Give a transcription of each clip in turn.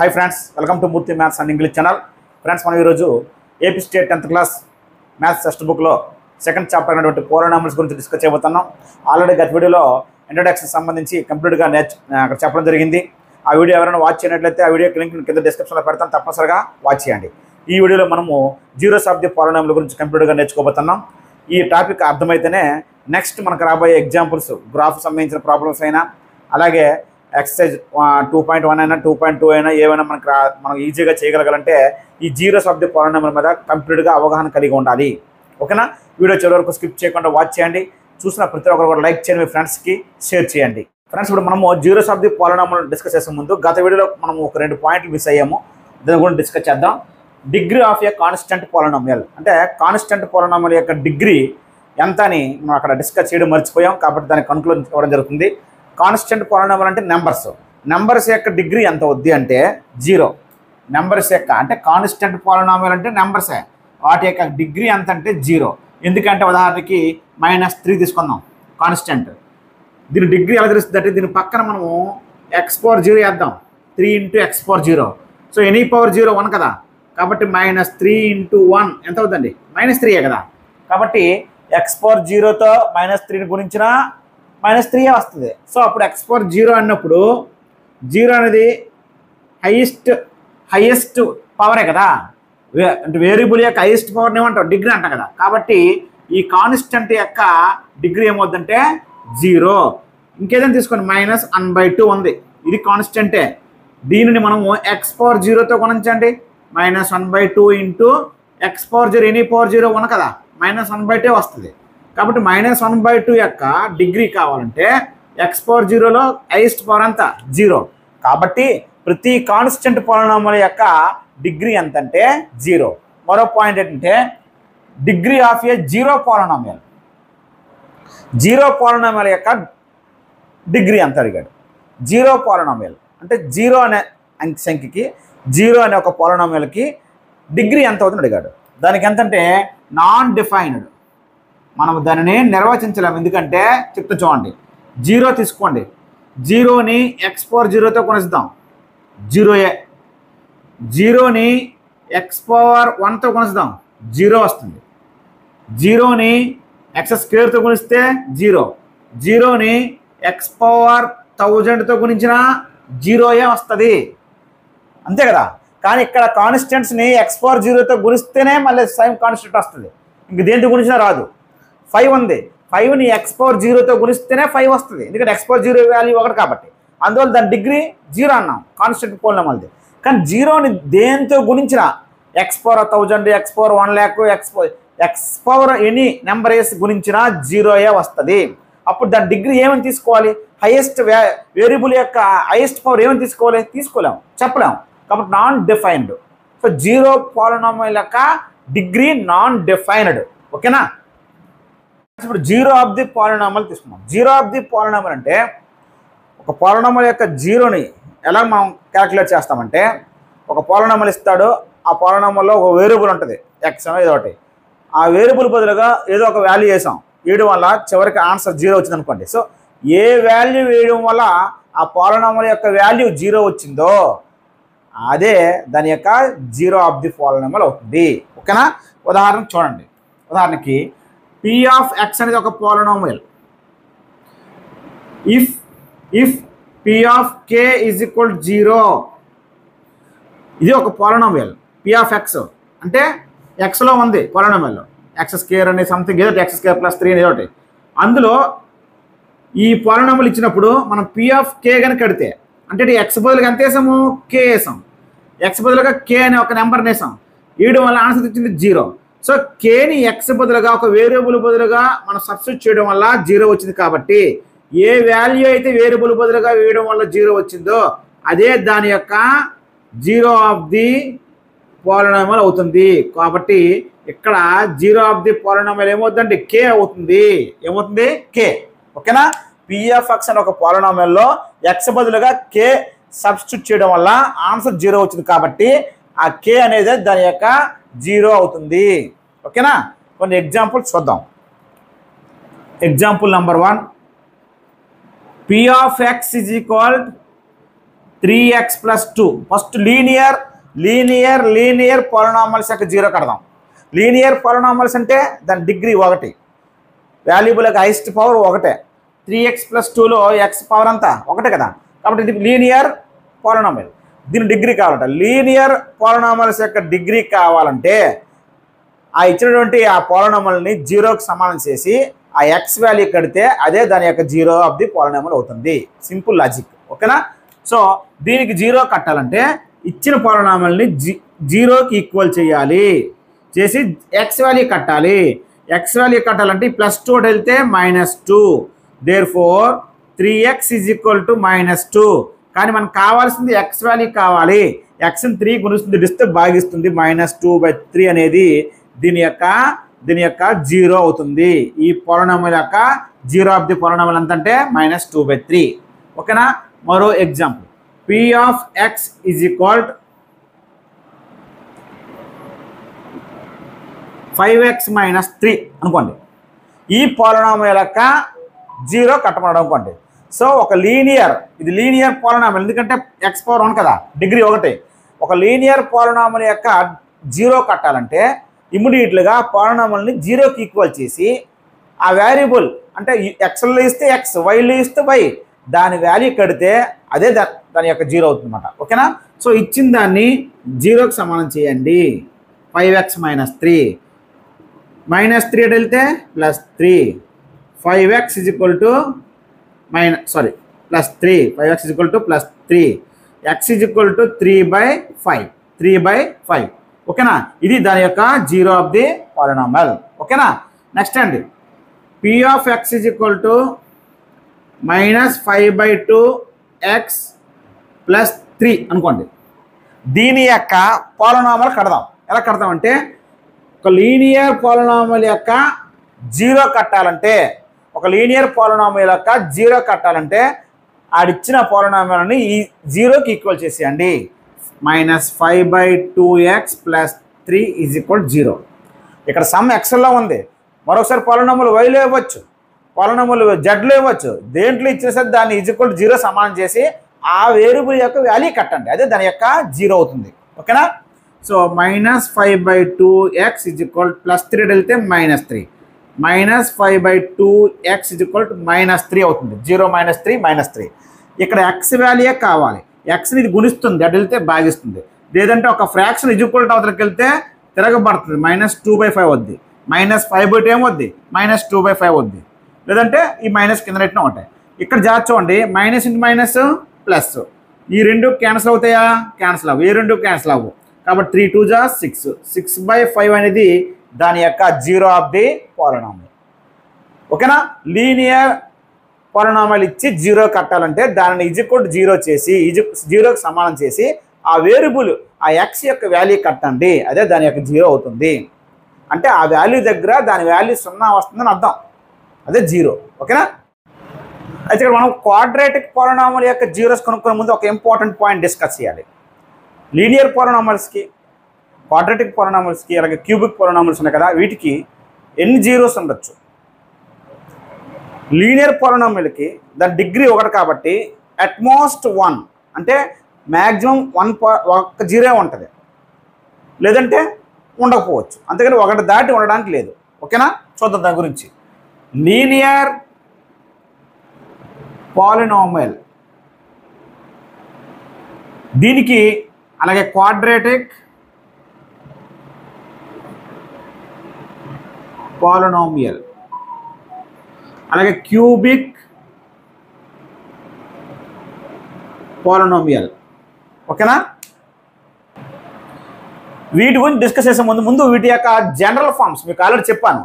Hi friends, welcome to Murthy Maths and English channel. Friends, మనం ఈరోజు AP State 10th class maths text బుక్లో second chapter అయినటువంటి పోలినామిల్స్ గురించి discuss చేయబోతున్నాం. Already గత వీడియోలో ఇంట్రొడక్షన్ సంబంధించి కంప్లీట్గా అక్కడ చెప్పడం జరిగింది. ఆ వీడియో ఎవరైనా వాచ్ చేయనట్లయితే ఆ వీడియోకి లింక్ కింద డిస్క్రిప్షన్లో పెడతాను, తప్పనిసరిగా వాచ్ చేయండి. ఈ వీడియోలో మనము జీరోస్ ఆఫ్ ది పోలినామిల్ గురించి కంప్లీట్గా నేర్చుకోబోతున్నాం. ఈ టాపిక్ అర్థమైతేనే నెక్స్ట్ మనకు రాబోయే ఎగ్జాంపుల్స్, గ్రాఫ్ సంబంధించిన ప్రాబ్లమ్స్ అయినా, అలాగే ఎక్సర్సైజ్ 2.1 అయినా 2.2 అయినా ఏమైనా మనం ఈజీగా చేయగలగాలంటే ఈ జీరోస్ ఆఫ్ ది పోలినామిల్ మీద కంప్లీట్గా అవగాహన కలిగి ఉండాలి. ఓకేనా? వీడియో చివరి వరకు స్కిప్ చేయకుండా వాచ్ చేయండి. చూసిన ప్రతి ఒక్కరు కూడా లైక్ చేయండి, మీ ఫ్రెండ్స్కి షేర్ చేయండి. ఫ్రెండ్స్, ఇప్పుడు మనము జీరోస్ ఆఫ్ ది పోలినామిల్ డిస్కస్ చేసే ముందు గత వీడియోలో మనము ఒక 2 పాయింట్లు మిస్ అయ్యాము. దాని గురించి డిస్కస్ చేద్దాం. డిగ్రీ ఆఫ్ ఏ కాన్స్టెంట్ పోలినామిల్ అంటే కాన్స్టెంట్ పోలినామిల్ యొక్క డిగ్రీ ఎంత అని మనం అక్కడ డిస్కస్ చేయడం మర్చిపోయాం, కాబట్టి దానికి కన్క్లూజన్ ఇవ్వడం జరుగుతుంది. కాన్స్టెంట్ పోలినామిల్ అంటే నెంబర్స్ యొక్క డిగ్రీ ఎంత అవుద్ది అంటే 0. నెంబర్స్ యొక్క అంటే కాన్స్టెంట్ పోలినామిల్ అంటే నెంబర్సే, వాటి యొక్క డిగ్రీ ఎంత అంటే 0. ఎందుకంటే ఉదాహరణకి -3 తీసుకుందాం కాన్స్టెంట్. దీని డిగ్రీ ఎలా తెలుస్తుంది అంటే దీని పక్కన మనము x⁴0 వేద్దాం. 3 × x⁴0. సో ఎనీ పవర్ 0 1 కదా, కాబట్టి -3 × 1 ఎంత అవుతుందండి? -3 కదా. కాబట్టి x⁴0తో -3ని గుణించిన -3 వస్తుంది. సో అప్పుడు x⁴0 అన్నప్పుడు 0 అనేది హైయెస్ట్ పవరే కదా, అంటే వేరియబుల్ యొక్క హైయెస్ట్ పవర్ని ఏమంటాం? డిగ్రీ అంటాం కదా. కాబట్టి ఈ కాన్స్టెంట్ యొక్క డిగ్రీ ఏమవుతుందంటే 0. ఇంకేదైనా తీసుకోండి, -1/2 ఉంది, ఇది కాన్స్టెంటే. దీనిని మనము x⁴0తో గుణించండి. -1/2 × x⁴0 ఎనీ పవర్ 0 1 కదా, -1/2 వస్తుంది. కాబట్టి -1/2 యొక్క డిగ్రీ కావాలంటే x⁴0లో హైయెస్ట్ పవర్ అంతా 0. కాబట్టి ప్రతి కాన్స్టెంట్ పోలినామిల్ యొక్క డిగ్రీ ఎంతంటే 0. మరో పాయింట్ ఏంటంటే డిగ్రీ ఆఫ్ ఏ జీరో పోలినామిల్ యొక్క డిగ్రీ ఎంత అడిగాడు. జీరో పోలినామిల్ అంటే 0 అనే సంఖ్యకి 0 అనే ఒక పోలినామిల్కి డిగ్రీ ఎంత అవుతుంది అడిగాడు. దానికి ఎంతంటే నాన్ డిఫైన్డ్, మనం దానిని నిర్వచించలేము. ఎందుకంటే చెప్తూ చూడండి, 0 తీసుకోండి, 0ని x⁴0తో కొనిస్తాం 0. 0ని x⁴1తో కొనిస్తాం 0 వస్తుంది. 0ని x² గుణిస్తే 0. 0ని x⁴1000తో గుణించిన 0 వస్తుంది, అంతే కదా. కానీ ఇక్కడ కాన్స్టెంట్స్ని x⁴0తో గుణిస్తేనే మళ్ళీ సేమ్ కాన్స్టెంట్ వస్తుంది, ఇంక దేంతో గుణించినా రాదు. 5 ఉంది, 5ని x⁴0తో గుణిస్తేనే 5 వస్తుంది, ఎందుకంటే x⁴0 వాల్యూ 1 కాబట్టి. అందువల్ల దాని డిగ్రీ 0 అన్నాం కాన్స్టెంట్ పోలినామిల్ది. కానీ 0ని దేంతో గుణించిన x⁴1000, x⁴1,00,000, x⁴ any number వేసి గుణించిన 0 వస్తుంది. అప్పుడు దాని డిగ్రీ ఏమని తీసుకోవాలి? హైయెస్ట్ వేరియబుల్ యొక్క హైయెస్ట్ పవర్ ఏమని తీసుకోలేము, చెప్పలేము. కాబట్టి నాన్ డిఫైన్డ్. సో జీరో పోలినామిల్ యొక్క డిగ్రీ నాన్ డిఫైన్డ్. ఓకేనా? ఇప్పుడు జీరో ఆఫ్ ది పోలినామిల్ తీసుకున్నాం. జీరో ఆఫ్ ది పోలినామిల్ అంటే ఒక పోలినామిల్ యొక్క జీరోని ఎలా మనం క్యాలిక్యులేట్ చేస్తామంటే, ఒక పోలినామిల్ ఇస్తాడు, ఆ పోలినామిల్లో ఒక వేరియబుల్ ఉంటుంది x ఏదో ఒకటి. ఆ వేరియబుల్ బదులుగా ఏదో ఒక వాల్యూ వేసాం, వేయడం వల్ల చివరికి ఆన్సర్ 0 వచ్చింది అనుకోండి. సో ఏ వాల్యూ వేయడం వల్ల ఆ పోలినామిల్ యొక్క వాల్యూ 0 వచ్చిందో అదే దాని యొక్క జీరో ఆఫ్ ది పోలినామిల్ అవుతుంది. ఓకేనా? ఉదాహరణ చూడండి. ఉదాహరణకి p ఆఫ్ x అనేది ఒక polynomial. If p of k is equal 0, ఇది ఒక పోలినామిల్. p ఆఫ్ x అంటే xలో ఉంది పోలినామిల్, x² అనే సంథింగ్ ఏదో x² + 3 అనేది ఒకటి. అందులో ఈ పోలినామిల్ ఇచ్చినప్పుడు మనం p ఆఫ్ k కనుక కడితే, అంటే x బదులుగా ఎంత వేసాము? k వేసాం. x బదులుగా k అనే ఒక నెంబర్ని వేసాం, వేయడం వల్ల ఆన్సర్ వచ్చింది 0. సో కేని x బదులుగా ఒక వేరియబుల్ బదులుగా మనం సబ్స్టిట్యూట్ చేయడం వల్ల 0 వచ్చింది. కాబట్టి ఏ వాల్యూ అయితే వేరియబుల్ బదులుగా వేయడం వల్ల 0 వచ్చిందో అదే దాని యొక్క జీరో ఆఫ్ ది పోలినామిల్ అవుతుంది. కాబట్టి ఇక్కడ జీరో ఆఫ్ ది పోలినామిల్ ఏమవుతుందంటే k అవుతుంది. ఏమవుతుంది? k. ఓకేనా? p ఆఫ్ x అనే ఒక పోలినామిల్లో x బదులుగా k సబ్స్టిట్యూట్ చేయడం వల్ల ఆన్సర్ 0 వచ్చింది. కాబట్టి ఆ k అనేది దాని యొక్క 0 అవుతుంది. ఓకేనా? కొన్ని ఎగ్జాంపుల్స్ చూద్దాం. Example number 1, p of x is equal 3x plus 2. First linear polynomials యొక్క జీరో కడదాం. లీనియర్ పాలినామియల్స్ అంటే దాని డిగ్రీ 1, వాల్యుబుల్ యొక్క హైయెస్ట్ పవర్ 1. 3x ప్లస్ 2లో ఎక్స్ పవర్ అంతా 1 కదా, కాబట్టి ఇది లీనియర్ పాలినామియల్. దీని డిగ్రీ కావాలంటే లీనియర్ పాలినామియల్స్ యొక్క డిగ్రీ కావాలంటే ఆ ఇచ్చినటువంటి ఆ పాలినామియల్ని జీరోకి సమానం చేసి ఆ ఎక్స్ వాల్యూ కడితే అదే దాని యొక్క జీరో ఆఫ్ ది పాలినామియల్ అవుతుంది. సింపుల్ లాజిక్, ఓకేనా. సో దీనికి జీరో కట్టాలంటే ఇచ్చిన పాలినామియల్ని జీరోకి ఈక్వల్ చేయాలి, చేసి ఎక్స్ వాల్యూ కట్టాలి. ఎక్స్ వాల్యూ కట్టాలంటే +2 వెళ్తే -2, దేర్ఫోర్ 3x = -2. కానీ మనకు కావాల్సింది ఎక్స్ వాల్యూ కావాలి. ఎక్స్ని 3 గుణిస్తుంది, డిస్తే భాగిస్తుంది. -2/3 అనేది దీని యొక్క జీరో అవుతుంది. ఈ పాలినామియల్ యొక్క జీరో ఆఫ్ ది పాలినామియల్ ఎంత అంటే -2/3. ఓకేనా. మరో example, p of x = 5x - 3 అనుకోండి. ఈ పాలినామియల్ యొక్క జీరో కట్టమన్నాడు అనుకోండి. సో ఒక ఇది లీనియర్ పాలినామియల్, ఎందుకంటే x పవర్ 1 కదా, డిగ్రీ 1. ఒక లీనియర్ పాలినామియల్ యొక్క జీరో కట్టాలంటే ఇమ్మీడియట్గా పాలినామియల్ని జీరోకి ఈక్వల్ చేసి ఆ వేరియబుల్ అంటే ఎక్స్లో ఇస్తే ఎక్స్, వైలో ఇస్తే వై, దాని వాల్యూ కడితే అదే దాని యొక్క జీరో అవుతుంది అన్నమాట. ఓకేనా. సో ఇచ్చిన దాన్ని జీరోకి సమానం చేయండి. 5x - 3 -3 వెళ్తే +3. 5x = +3. 5x = +3. x = 3/5. ఓకేనా. ఇది దాని యొక్క జీరో ఆఫ్ ది పాలినామియల్. ఓకేనా. నెక్స్ట్ అండి, p of x = -5/2x + 3 అనుకోండి. దీని యొక్క పాలినామియల్ కడదాం. ఎలా కడదామంటే ఒక లీనియర్ పాలినామియల్ యొక్క జీరో కట్టాలంటే ఆడిచ్చిన పాలినామియల్ని ఈ జీరోకి ఈక్వల్ చేసేయండి. -5/2x + 3 = 0. ఇక్కడ సమ్ ఎక్స్లో ఉంది. మరొకసారి పాలినామియల్ వైలో ఇవ్వచ్చు, పాలినామియల్ జెడ్లో ఇవ్వచ్చు. దేంట్లో ఇచ్చేసరి దాన్ని = 0 సమానం చేసి ఆ వేరియబుల్ యొక్క వాల్యూ కట్టండి, అదే దాని యొక్క జీరో అవుతుంది. ఓకేనా. సో -5/2x = +3 వెళ్తే -3. -5/2x = -3 అవుతుంది. 0 - 3 -3. ఇక్కడ ఎక్స్ వాల్యూ కావాలి. ఎక్స్ని ఇది గుణిస్తుంది, అటు వెళ్తే భాగిస్తుంది. లేదంటే ఒక ఫ్రాక్షన్ = అవతలకి వెళ్తే తిరగబడుతుంది, -2/5 వద్ది. -5/2 ఏమొద్ది, -2/5 వద్ది. లేదంటే ఈ మైనస్ కింద పెట్టినా ఉంటాయి. ఇక్కడ జాగ్రత్త చూడండి, మైనస్ ఇంటూ మైనస్ ప్లస్, ఈ రెండు క్యాన్సిల్ అవుతాయా, క్యాన్సిల్ అవ్వు. ఈ రెండు క్యాన్సిల్ అవ్వు. కాబట్టి 3 2 జా 6. 6/5 అనేది దాని యొక్క జీరో ఆఫ్ ది పాలినామియల్. ఓకేనా. లీనియర్ పాలినామియల్ ఇచ్చి జీరో కట్టాలంటే దానిని =0 చేసి జీరోకి సమానం చేసి ఆ వేరియబుల్ ఆ ఎక్స్ యొక్క వాల్యూ కట్టండి, అదే దాని యొక్క జీరో అవుతుంది. అంటే ఆ వాల్యూ దగ్గర దాని వాల్యూ 0 వస్తుందని అర్థం, అదే జీరో. ఓకేనా. అయితే ఇక్కడ మనం క్వాడ్రాటిక్ పాలినామియల్ యొక్క జీరోస్ కనుక్కునే ముందు ఒక ఇంపార్టెంట్ పాయింట్ డిస్కస్ చేయాలి. లీనియర్ పాలినామియల్స్కి, క్వాడ్రాటిక్ పాలినామియల్స్కి, అలాగే క్యూబిక్ పాలినామియల్స్ ఉన్నాయి కదా, వీటికి ఎన్ని జీరోస్ ఉండొచ్చు. లీనియర్ పాలినామియల్కి దాని డిగ్రీ 1 కాబట్టి అట్మోస్ట్ 1 అంటే మ్యాక్సిమం 1 జీరో ఉంటుంది, లేదంటే ఉండకపోవచ్చు. అంతేకాని 1 దాటి ఉండడానికి లేదు. ఓకేనా. చూద్దాం దాని గురించి. లీనియర్ పాలినామియల్ దీనికి, అలాగే క్వాడ్రాటిక్ పాలినామియల్, అలాగే క్యూబిక్ పాలినామియల్. ఓకేనా. వీటి గురించి డిస్కస్ చేసే ముందు వీటి యొక్క జనరల్ ఫార్మ్స్ మీకు ఆల్రెడీ చెప్పాను.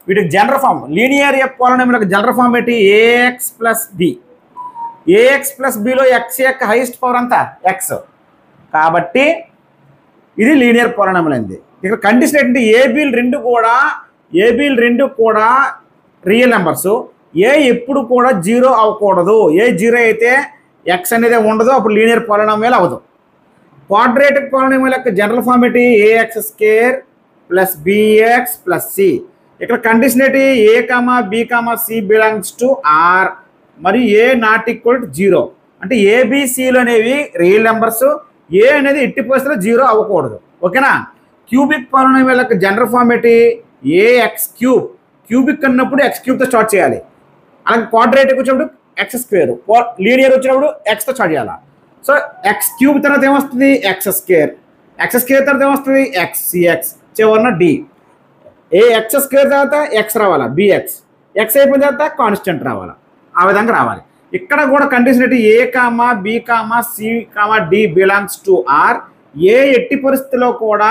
వీటికి జనరల్ ఫార్మ్, లీనియర్ పాలినామియల్ యొక్క జనరల్ ఫార్మ్ ఏంటి, ax + b. ax + bలో x యొక్క హైయెస్ట్ పవర్ అంతా x, కాబట్టి ఇది లీనియర్ పాలినామియల్ అయింది. ఇక్కడ కండిషన్ ఏంటంటే ఏబీలు రెండు కూడా రియల్ నెంబర్స్. ఏ ఎప్పుడు కూడా జీరో అవ్వకూడదు. ఏ జీరో అయితే ఎక్స్ అనేది ఉండదు, అప్పుడు లీనియర్ పాలినామియల్ అవ్వదు. క్వాడ్రాటిక్ పాలినామియల్ యొక్క జనరల్ ఫార్మ్ ఏంటి, ax² + bx + c. ఇక్కడ కండిషన్ ఏంటి, a, b, c belongs to r మరియు a ≠ 0. అంటే ఏబిసిలు అనేవి రియల్ నెంబర్స్, ఏ అనేది ఎట్టి పరిస్థితుల్లో 0 అవ్వకూడదు. ఓకేనా? క్యూబిక్ పాలినామియల్ యొక్క జనరల్ ఫార్మ్ ఏంటి? Ax cube. క్యూబిక్ అన్నప్పుడు ఎక్స్ క్యూబ్తో స్టార్ట్ చేయాలి. అలాగే క్వాడ్రేటిక్ వచ్చినప్పుడు ఎక్స్ స్క్వేర్, లీనియర్ వచ్చినప్పుడు ఎక్స్తో స్టార్ట్ చేయాలి. సో ఎక్స్ క్యూబ్ తర్వాత ఏమొస్తుంది? X square. ఎక్స్ స్క్వేర్ తర్వాత ఏమొస్తుంది? ఎక్స్సిఎక్స్, చివరిన డి. ఏ ఎక్స్ స్క్వేర్ తర్వాత ఎక్స్ రావాలా, బిఎక్స్. ఎక్స్ అయిపోయిన తర్వాత కాన్స్టెంట్ రావాలా. ఆ విధంగా రావాలి. ఇక్కడ కూడా కండిషన్ ఏంటి? A comma B comma C comma D belongs to R. ఏ ఎట్టి పరిస్థితిలో కూడా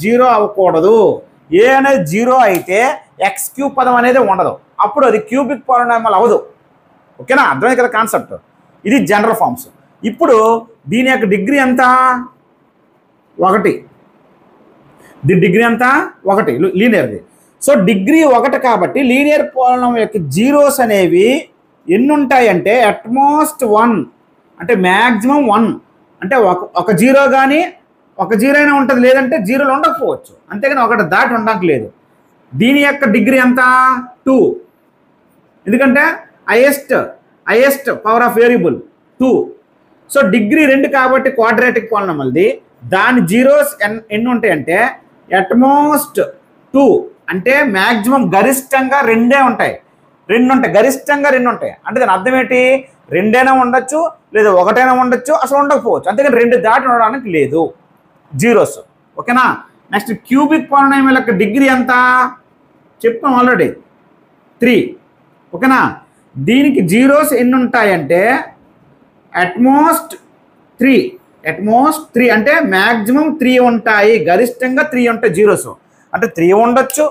0 అవ్వకూడదు. ఏ అనేది 0 అయితే ఎక్స్ క్యూబ్ పదం అనేది ఉండదు. అప్పుడు అది క్యూబిక్ పాలినామియల్ అవ్వదు. ఓకేనా? అర్థమైంది కదా కాన్సెప్ట్? ఇది జనరల్ ఫార్మ్స్. ఇప్పుడు దీని యొక్క డిగ్రీ ఎంత? 1. దీని డిగ్రీ ఎంత? 1 లీనియర్ది. సో డిగ్రీ 1 కాబట్టి లీనియర్ పాలినామియల్ యొక్క జీరోస్ అనేవి ఎన్ని ఉంటాయంటే అట్మోస్ట్ 1, అంటే మ్యాక్సిమం 1. అంటే ఒక 0 కానీ ఒక 0 అయినా ఉంటుంది, లేదంటే 0లో ఉండకపోవచ్చు. అంతేగాని 1 దాటి ఉండడానికి లేదు. దీని యొక్క డిగ్రీ ఎంత? 2. ఎందుకంటే highest power of variable 2. So degree 2 కాబట్టి క్వాడ్రాటిక్ పాలినామియల్ది. దాని జీరోస్ ఎన్ని ఉంటాయంటే అట్మోస్ట్ 2, అంటే మ్యాక్సిమం గరిష్టంగా 2 ఉంటాయి. 2 ఉంటాయి, గరిష్టంగా 2 ఉంటాయి. అంటే దాని అర్థం ఏంటి? 2 అయినా ఉండొచ్చు, లేదా 1 అయినా ఉండొచ్చు, అసలు ఉండకపోవచ్చు. అంతేగాని 2 దాటి ఉండడానికి లేదు జీరోస్. ఓకేనా? నెక్స్ట్ క్యూబిక్ పాలినామియల్ యొక్క డిగ్రీ ఎంత చెప్తాం ఆల్రెడీ, 3. ఓకేనా? దీనికి జీరోస్ ఎన్ని ఉంటాయంటే అట్మోస్ట్ 3 అంటే మ్యాక్సిమం 3 ఉంటాయి, గరిష్టంగా 3 ఉంటాయి జీరోస్. అంటే 3 ఉండొచ్చు,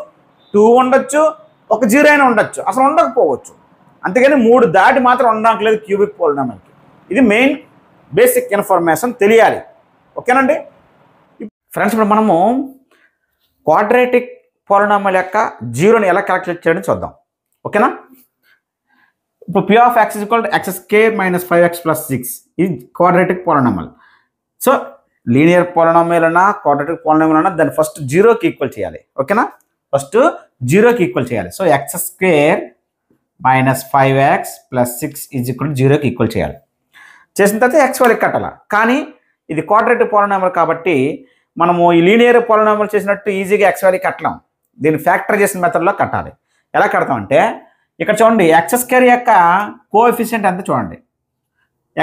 2 ఉండొచ్చు, ఒక 0 అయినా ఉండొచ్చు, అసలు ఉండకపోవచ్చు. అంతేగాని 3 దాటి మాత్రం ఉండడానికి లేదు క్యూబిక్ పాలినామియల్కి. ఇది మెయిన్ బేసిక్ ఇన్ఫర్మేషన్ తెలియాలి. ఓకేనండి ఫ్రెండ్స్? ఇప్పుడు మనము క్వాడ్రాటిక్ పాలినామియల్ యొక్క జీరోని ఎలా క్యాలిక్యులేట్ చేయడం చూద్దాం. ఓకేనా? ఇప్పుడు p of x = x² - 5x + 6 ఇది quadratic polynomial. So linear polynomial అన్నా క్వాడ్రాటిక్ పాలినామియల్ అన్నా దాన్ని ఫస్ట్ 0కి ఈక్వల్ చేయాలి. ఓకేనా? ఫస్ట్ 0కి ఈక్వల్ చేయాలి. సో x² - 5x + 6 = 0కి ఈక్వల్ చేయాలి. చేసిన తర్వాత x వాళ్ళకి కట్టాలి. కానీ ఇది క్వాడ్రాటిక్ పాలినామియల్ కాబట్టి మనము ఈ లీనియర్ పాలినామియల్ చేసినట్టు ఈజీగా x వాల్యూకి కట్టలేం. దీన్ని ఫ్యాక్టరైజేషన్ మెథడ్లో కట్టాలి. ఎలా కడతామంటే ఇక్కడ చూడండి, x² యొక్క కోఎఫిషియంట్ ఎంత చూడండి.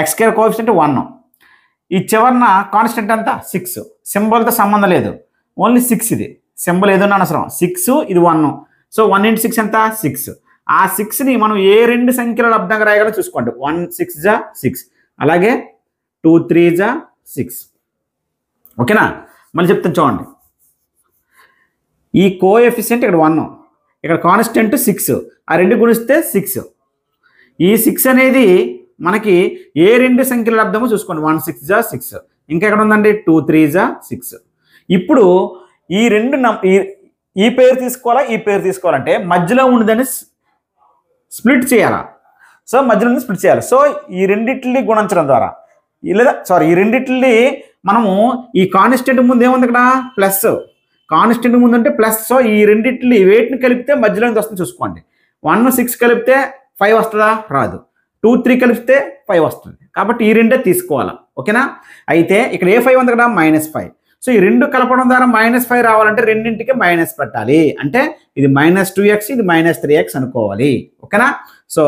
x² coefficient 1. ఈ చివరన కాన్స్టెంట్ ఎంత? 6. సింబల్తో సంబంధం లేదు, ఓన్లీ 6. ఇది సింబల్ ఏదన్నా అనవసరం. 6 ఇది 1. సో 1 × 6 ఎంత? 6. ఆ 6ని మనం ఏ 2 సంఖ్యల లబ్ధంగా రాయగలరో చూసుకోండి. 1 6 = 6, అలాగే 2 3 = 6. ఓకేనా? మళ్ళీ చెప్తాను చూడండి. ఈ కోఎఫిషియంట్ ఇక్కడ 1, ఇక్కడ కాన్స్టెంట్ 6, ఆ 2 గుణిస్తే 6. ఈ 6 అనేది మనకి ఏ 2 సంఖ్యల లబ్ధమో చూసుకోండి. 1 6 = 6. ఇంకా ఎక్కడ ఉందండి? 2 3 = 6. ఇప్పుడు ఈ 2 ఈ పేరు తీసుకోవాలా, ఈ పేరు తీసుకోవాలంటే మధ్యలో ఉన్నదాన్ని స్ప్లిట్ చేయాలా. సో మధ్యలో ఉంది స్ప్లిట్ చేయాలి. సో ఈ రెండిటిని గుణించడం ద్వారా, లేదా ఈ రెండిటిని మనము ఈ కాన్స్టెంట్ ముందు ఏముంది ఇక్కడ? ప్లస్. కాన్స్టెంట్ ముందు అంటే ప్లస్. సో ఈ రెండిటిని వేటిని కలిపితే మధ్యలో వస్తుంది చూసుకోండి. 1 6 కలిపితే 5 వస్తుందా? రాదు. 2 3 కలిపితే 5 వస్తుంది. కాబట్టి ఈ రెండే తీసుకోవాలా. ఓకేనా? అయితే ఇక్కడ ఏ 5 ఉంది కదా? -5. సో ఈ 2 కలపడం ద్వారా -5 రావాలంటే రెండింటికి మైనస్ పెట్టాలి. అంటే ఇది -2x, ఇది -3x అనుకోవాలి. ఓకేనా? సో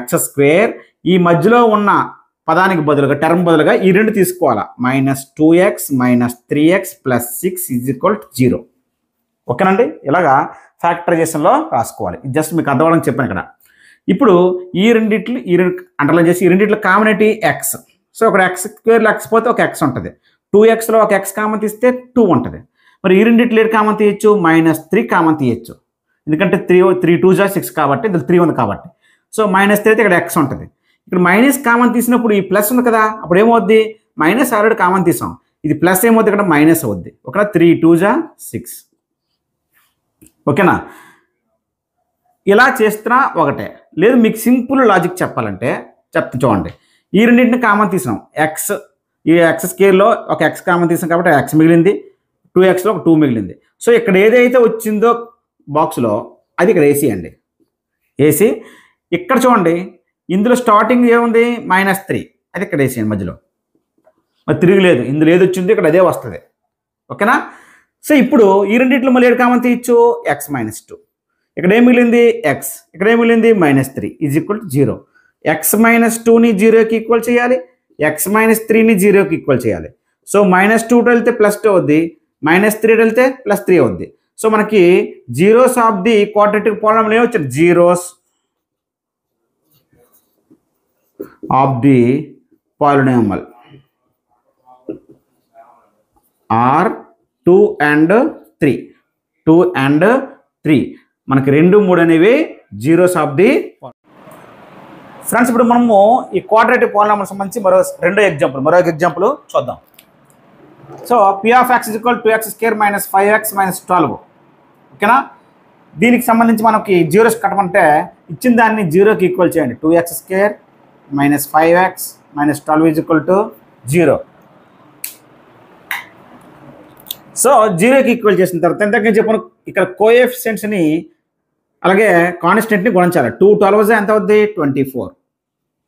x² ఈ మధ్యలో ఉన్న పదానికి బదులుగా, టర్మ్ బదులుగా ఈ 2 తీసుకోవాలా. -2x - 3x + 6 = 0. ఓకేనండి? ఇలాగా ఫ్యాక్టరైజేషన్లో రాసుకోవాలి. జస్ట్ మీకు అర్థమవడం చెప్పాను ఇక్కడ. ఇప్పుడు ఈ రెండిట్లు అండర్లైన్ చేసి, ఈ రెండిట్లో కామన్ ఏంటి? x. సో ఇక్కడ x² x పోతే ఒక x ఉంటుంది. 2xలో ఒక x కామన్ తీస్తే 2 ఉంటుంది. మరి ఈ రెండిట్లో ఏడు కామన్ తీయచ్చు? -3 కామన్ తీయచ్చు. ఎందుకంటే 3 2 = 6 కాబట్టి, ఇది 3 ఉంది కాబట్టి. సో -3 అయితే ఇక్కడ x ఉంటుంది. ఇక్కడ మైనస్ కామన్ తీసినప్పుడు ఈ ప్లస్ ఉంది కదా, అప్పుడు ఏమవుద్ది? మైనస్ ఆల్రెడీ కామన్ తీసాం, ఇది ప్లస్ ఏమవుద్ది? ఇక్కడ మైనస్ అవుద్ది. ఓకేనా? 3 2 = 6. ఓకేనా? ఇలా చేస్తున్నా ఒకటే. లేదు మీకు సింపుల్ లాజిక్ చెప్పాలంటే చూడండి. ఈ రెండింటిని కామన్ తీసాం. ఈ x² ఒక x కామన్ తీసాం కాబట్టి x మిగిలింది, 2xలో ఒక 2 మిగిలింది. సో ఇక్కడ ఏదైతే వచ్చిందో బాక్స్లో అది ఇక్కడ వేసేయండి. వేసి ఇక్కడ చూడండి, ఇందులో స్టార్టింగ్ ఏముంది? -3. అది ఇక్కడ వేసేయండి మధ్యలో. మరి తిరగలేదు, ఇందులో ఏది వచ్చింది ఇక్కడ అదే వస్తుంది. ఓకేనా? సో ఇప్పుడు ఈ రెండింటిలో మళ్ళీ ఏడు కామన్ తీయచ్చు, x-2. ఇక్కడ ఏం మిగిలింది ఎక్స్, ఇక్కడ ఏం మిగిలింది -3 = 0. x-2ని 0కి ఈక్వల్ చేయాలి, x-3ని 0కి ఈక్వల్ చేయాలి. సో -2 వెళ్తే +2 అవుద్ది, -3 వెళ్తే +3 అవుద్ది. సో మనకి zeros of the quadratic polynomial ఏమొచ్చింది, zeros of the polynomial are 2 and 3. 2 and 3 మనకి 2, 3 అనేవి జీరోస్ ఆఫ్ ది. ఫ్రెండ్స్ ఇప్పుడు మనము ఈ క్వాడ్రాటిక్ పాలినామిల్ సంబంధించి మరొక ఎగ్జాంపుల్ చూద్దాం. So p of x = 2x² - 5x - 12. ఓకేనా? దీనికి సంబంధించి మనకి జీరోస్ కట్టమంటే ఇచ్చిన దాన్ని 0కి ఈక్వల్ చేయండి. 2x² - 5x - 12 = 0. సో 0కి ఈక్వల్ చేసిన తర్వాత ఎంతగా చెప్పాను, ఇక్కడ కోఎఫిషియెంట్స్ని అలాగే కాన్స్టెంట్ని గుణించాలి. 2 12 ఎంత అవుద్ది, 24.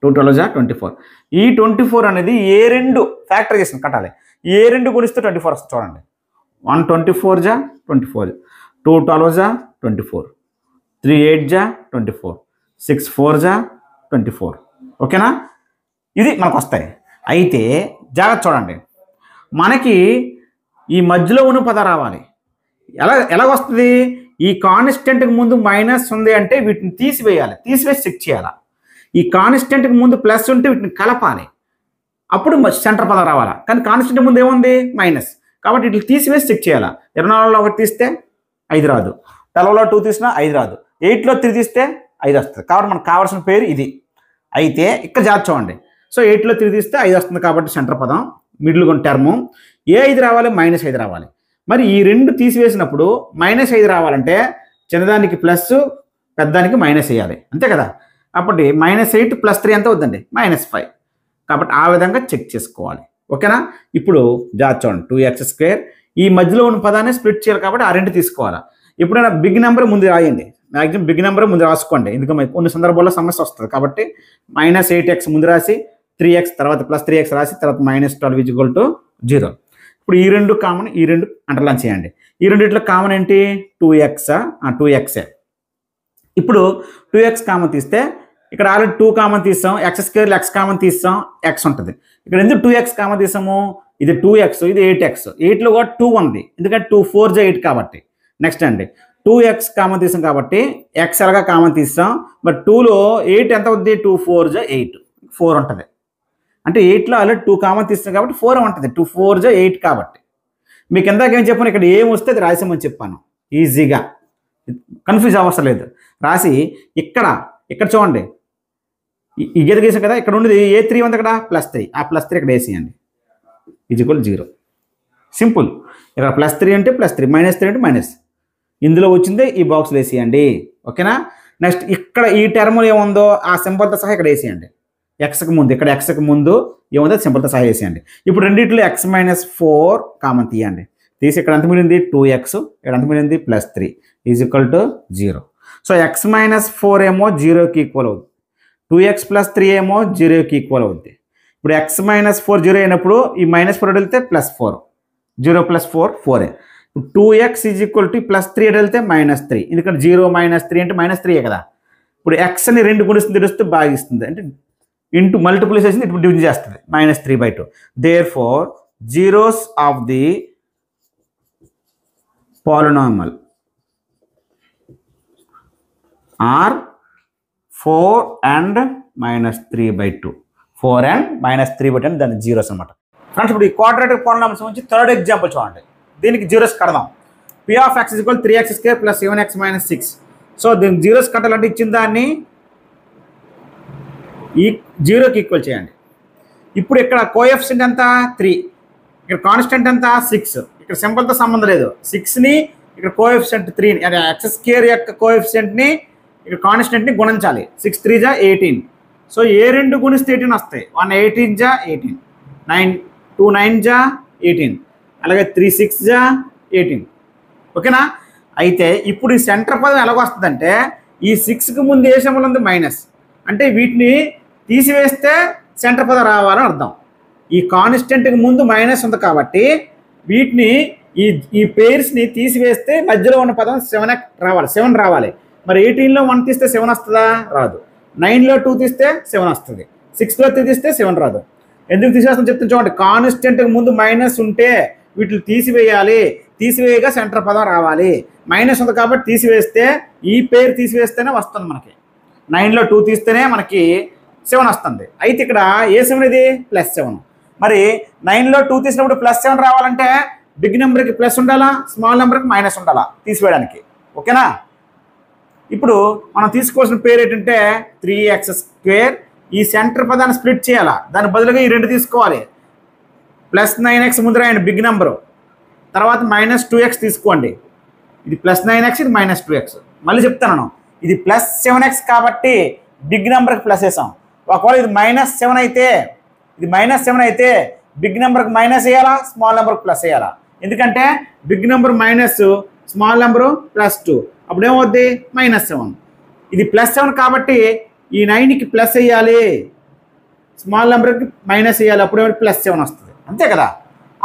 2 12 24. ఈ 24 అనేది ఏ రెండు ఫ్యాక్టరైజేషన్ కట్టాలి, ఏ రెండు గుణిస్తే 24 వస్తుంది చూడండి. 1 24 = 24, 2 12 = 24, 3 8 = 24, 6 4 = 24. ఓకేనా? ఇది మనకు వస్తాయి. అయితే జాగ్రత్త చూడండి, మనకి ఈ మధ్యలో ఉన్న పద రావాలి. ఎలాగొస్తుంది, ఈ కాన్స్టెంట్కి ముందు మైనస్ ఉంది అంటే వీటిని తీసివేయాలి, తీసివేసి చెక్ చేయాలి. ఈ కాన్స్టెంట్కి ముందు ప్లస్ ఉంటే వీటిని కలపాలి, అప్పుడు సెంటర్ పదం రావాలా. కానీ కాన్స్టెంట్ ముందు ఏముంది, మైనస్. కాబట్టి వీటిని తీసివేసి చెక్ చేయాలా. 24లో 1 తీస్తే 5 రాదు, 12లో 2 తీసినా 5 రాదు, 8లో 3 తీస్తే 5 వస్తుంది. కాబట్టి మనకు కావాల్సిన పేరు ఇది. అయితే ఇక్కడ జాగ్రత్త చూడండి. సో 8లో 3 తీస్తే 5 వస్తుంది కాబట్టి సెంటర్ పదం, మిడిల్ టర్ము. ఏ 5 రావాలి, -5 రావాలి. మరి ఈ రెండు తీసివేసినప్పుడు -5 రావాలంటే చిన్నదానికి ప్లస్, పెద్దదానికి మైనస్ వేయాలి, అంతే కదా. కాబట్టి -8 + 3 ఎంత అవుతుందండి, -5. కాబట్టి ఆ విధంగా చెక్ చేసుకోవాలి. ఓకేనా? ఇప్పుడు జాగ్రత్త చూడండి, 2x². ఈ మధ్యలో ఉన్న పదాన్ని స్ప్లిట్ చేయాలి కాబట్టి ఆ రెండు తీసుకోవాలి. ఎప్పుడైనా బిగ్ నెంబర్ ముందు రాయండి, మ్యాక్సిమం బిగ్ నెంబర్ ముందు రాసుకోండి, ఎందుకంటే కొన్ని సందర్భాల్లో సమస్య వస్తుంది. కాబట్టి -8x ముందు రాసి 3x తర్వాత +3x రాసి తర్వాత -12 = 0. ఇప్పుడు ఈ రెండు కామన్, ఈ రెండు అండర్లైన్ చేయండి. ఈ రెండిట్లో కామన్ ఏంటి, 2x. ఇప్పుడు 2x కామన్ తీస్తే ఇక్కడ ఆల్రెడీ 2 కామన్ తీస్తాం, x² x కామన్ తీస్తాం, x ఉంటుంది. ఇక్కడ ఎందుకు 2x కామన్ తీసాము, ఇది 2x, ఇది 8x. 8లో కూడా 2 ఉంది, ఎందుకంటే 2 4 = 8 కాబట్టి. నెక్స్ట్ అండి 2x కామన్ తీసాం కాబట్టి x ఎలాగా కామన్ తీస్తాం. బట్ 2లో 8 ఎంత అవుద్ది, 2 4 = 8, 4 ఉంటుంది. అంటే 8లో ఆల్రెడీ 2 కామన్ తీస్తాం కాబట్టి 4 ఉంటుంది. 2 4 = 8 కాబట్టి. మీకు ఎందాక ఏం చెప్పాను, ఇక్కడ ఏం వస్తే అది రాసామని చెప్పాను. ఈజీగా కన్ఫ్యూజ్ అవసరం లేదు. రాసి ఇక్కడ చూడండి, ఈ గీత గీసాం కదా, ఇక్కడ ఉండేది A3 ఉంది కదా, +3. ఆ +3 ఇక్కడ వేసేయండి, = 0. సింపుల్. ఇక్కడ +3 అంటే +3, -3 అంటే మైనస్. ఇందులో వచ్చిందే ఈ బాక్స్లో వేసేయండి. ఓకేనా? నెక్స్ట్ ఇక్కడ ఈ టర్మ్ ఏముందో ఆ సింబల్తో సహా ఇక్కడ వేసేయండి. ఎక్స్కి ముందు, ఇక్కడ ఎక్స్కి ముందు ఏముందో సింబల్తో సహా వేసేయండి. ఇప్పుడు రెండింటిలో x-4 కామన్ తీయండి. తీసి ఇక్కడ ఎంత మిగిలింది, 2x, ఇక్కడ ఎంత మిగిలింది, +3 = 0. సో x-4 ఏమో 0కి ఈక్వల్ అవుతుంది, 2x + 3 ఏమో 0కి ఈక్వల్ అవుతుంది. ఇప్పుడు x-4 0 అయినప్పుడు ఈ -4 వెళ్తే +4, 0 + 4 4. 2x = +3 వెళ్తే -3, ఎందుకంటే 0 -3 అంటే -3 కదా. ఇప్పుడు xని 2 గుణిస్తుంది భాగిస్తుంది, అంటే ఇంటూ మల్టిప్లికేషన్ ఇప్పుడు డివిజన్ చేస్తుంది, -3/2. Therefore zeros of the polynomial are 4 and -3/2. 4 and -3/2 దాని జీరోస్ అనమాట. ఫ్రెండ్స్ ఇప్పుడు ఈ క్వాడ్రాటిక్ పాలినామిల్ సంబంధించి థర్డ్ ఎగ్జాంపుల్ చూడండి. దీనికి జీరోస్ కడదాం. p of x = 3x² + 7x - 6. So దీనికి జీరోస్ కట్టాలంటే ఇచ్చిన దాన్ని ఈ 0కి ఈక్వల్ చేయండి. ఇప్పుడు ఇక్కడ కోఎఫిషియంట్ ఎంత, 3. ఇక్కడ కాన్స్టెంట్ ఎంత, 6. ఇక్కడ సింబల్తో సంబంధం లేదు. 6ని ఇక్కడ కోఎఫిషియంట్ 3 అంటే x² యొక్క కోఎఫిషియంట్ని ఇక్కడ కాన్స్టెంట్ని గుణించాలి. 6 3 = 18. సో ఏ రెండు గుణిస్తే 18 వస్తాయి. 1 18 = 18, 2 9 = 18, అలాగే 3 6 = 18. ఓకేనా? అయితే ఇప్పుడు ఈ సెంటర్ పదం ఎలాగొస్తుందంటే ఈ 6కి ముందు ఏ సింబల్ ఉంది, మైనస్. అంటే వీటిని తీసివేస్తే సెంటర్ పదం రావాలని అర్థం. ఈ కాన్స్టెంట్కి ముందు మైనస్ ఉంది కాబట్టి వీటిని ఈ పేర్స్ని తీసివేస్తే మధ్యలో ఉన్న పదం 7 రావాలి. మరి 18లో 1 తీస్తే 7 వస్తుందా? రాదు. 9లో 2 తీస్తే 7 వస్తుంది. 6లో 3 తీస్తే 7 రాదు. ఎందుకు తీసేస్తాను చెప్తాను చూడండి. కాన్స్టెంట్కి ముందు మైనస్ ఉంటే వీటిని తీసివేయాలి. తీసివేయగా సెంటర్ పదం రావాలి. మైనస్ ఉంది కాబట్టి తీసివేస్తే ఈ పేరు తీసివేస్తేనే వస్తుంది మనకి. 9లో 2 తీస్తేనే మనకి 7 వస్తుంది. అయితే ఇక్కడ ఏ 7 ఇది? +7. మరి 9లో 2 తీసినప్పుడు +7 రావాలంటే బిగ్ నెంబర్కి ప్లస్ ఉండాలా, స్మాల్ నెంబర్కి మైనస్ ఉండాలా తీసివేయడానికి. ఓకేనా? ఇప్పుడు మనం తీసుకోవాల్సిన పేరు ఏంటంటే 3x². ఈ సెంటర్ పదాన్ని స్ప్లిట్ చేయాలా, దాని బదులుగా ఈ 2 తీసుకోవాలి. +9x ముందు రాయండి బిగ్ నెంబరు, తర్వాత -2x తీసుకోండి. ఇది +9x, ఇది -2x. మళ్ళీ చెప్తాను, ఇది +7x కాబట్టి బిగ్ నెంబర్కి ప్లస్ వేసాం. ఒకవేళ ఇది -7 అయితే, ఇది -7 అయితే బిగ్ నెంబర్కి మైనస్ వేయాలా, స్మాల్ నెంబర్కి ప్లస్ వేయాలా? ఎందుకంటే big number minus, small number +2, అప్పుడేమవుద్ది? -7. ఇది +7 కాబట్టి ఈ 9కి ప్లస్ వేయాలి, స్మాల్ నెంబర్కి మైనస్ వేయాలి, అప్పుడే +7 వస్తుంది. అంతే కదా?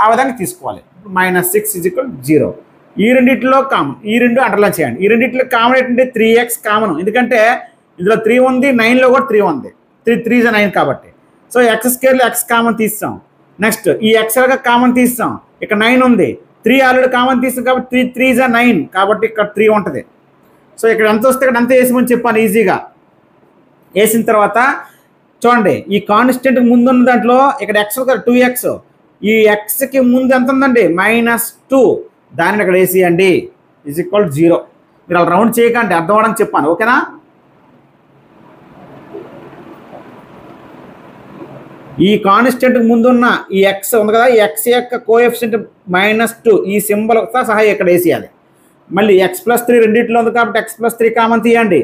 ఆ విధంగా తీసుకోవాలి. -6 = 0. ఈ రెండింటిలో కామన్, ఈ 2 అండర్లైన్ చేయండి. ఈ రెండింటిలో కామన్ ఏంటంటే 3x కామన్. ఎందుకంటే ఇందులో 3 ఉంది, 9లో కూడా 3 ఉంది. 3 is 9 కాబట్టి. సో x² x కామన్ తీస్తాం. నెక్స్ట్ ఈ ఎక్స్గా కామన్ తీస్తాం. ఇక్కడ 9 ఉంది, 3 ఆల్రెడీ కామన్ తీస్తాం కాబట్టి 3 is 9 కాబట్టి ఇక్కడ 3 ఉంటుంది. సో ఇక్కడ ఎంత వస్తే ఇక్కడ అంత వేసామని చెప్పాను ఈజీగా. వేసిన తర్వాత చూడండి, ఈ కాన్స్టెంట్ ముందు ఉన్న దాంట్లో ఇక్కడ x 2x, ఈ xకి ముందు ఎంత ఉందండి? -2. దాన్ని ఇక్కడ వేసేయండి. = 0. మీరు అలా రౌండ్ చేయకండి, అర్థం అవ్వడానికి చెప్పాను. ఓకేనా? ఈ కాన్స్టెంట్కి ముందున్న ఈ x ఉంది కదా, ఈ x యొక్క కోఎఫిషియంట్ -2 ఈ సింబల్తో సహా ఇక్కడ వేసేయాలి. మళ్ళీ x+3 రెండింటిలో ఉంది కాబట్టి x+3 కామన్ తీయండి.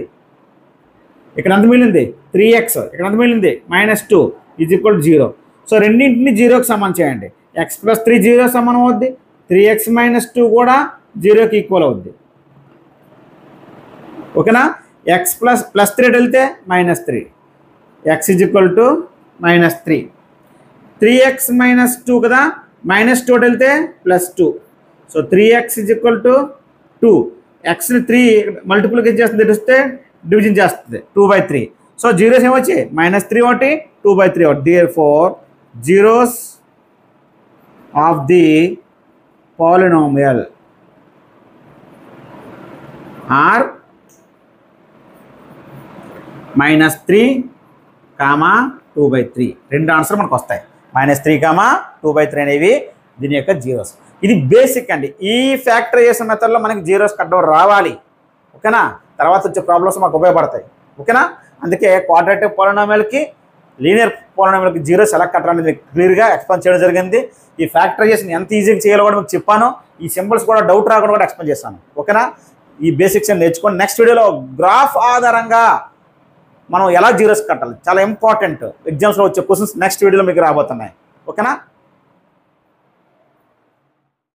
ఇక్కడ ఎంత మిగిలింది? 3x. ఇక్కడ ఎంత మిగిలింది? -2 = 0. సో రెండింటిని 0కి సమానం చేయండి. x+3 0 సమానం అవుద్ది, 3x - 2 కూడా 0కి ఈక్వల్ అవుద్ది. ఓకేనా? x+3 వెళ్తే -3, x = -3. 3x - 2 కదా, -2 వెళ్తే +2. So 3x = 2. xని 3 మల్టిపుల్కి చేస్తుంది, తెలిస్తే డివిజన్ చేస్తుంది 2/3. So zeros ఏమొచ్చాయి? -3 ఒకటి, 2/3 ఒకటి. Therefore zeros of the polynomial are -3, 2/3. 2 answer మనకు వస్తాయి. -3, 2/3 అనేవి దీని యొక్క జీరోస్. ఇది బేసిక్ అండి. ఈ ఫ్యాక్టరైజేషన్ మెథడ్లో మనకి జీరోస్ కట్టడం రావాలి. ఓకేనా? తర్వాత వచ్చే ప్రాబ్లమ్స్ మాకు ఉపయోగపడతాయి. ఓకేనా? అందుకే క్వాడ్రాటిక్ పాలినామియల్కి, లీనియర్ పాలినామియల్కి జీరోస్ ఎలా కట్టాలనేది క్లియర్గా ఎక్స్ప్లెయిన్ చేయడం జరిగింది. ఈ ఫ్యాక్టరైజేషన్ ఎంత ఈజీగా చేయాలో కూడా మీకు చెప్పాను. ఈ సింబల్స్ కూడా డౌట్ రాకుండా కూడా ఎక్స్ప్లెయిన్ చేస్తాను. ఓకేనా? ఈ బేసిక్స్ నేర్చుకొని నెక్స్ట్ వీడియోలో గ్రాఫ్ ఆధారంగా మనం ఎలా జీరోస్ కట్టాలి, చాలా ఇంపార్టెంట్ ఎగ్జామ్స్లో వచ్చే క్వశ్చన్స్ నెక్స్ట్ వీడియోలో మీకు రాబోతున్నాయి. ఓకేనా?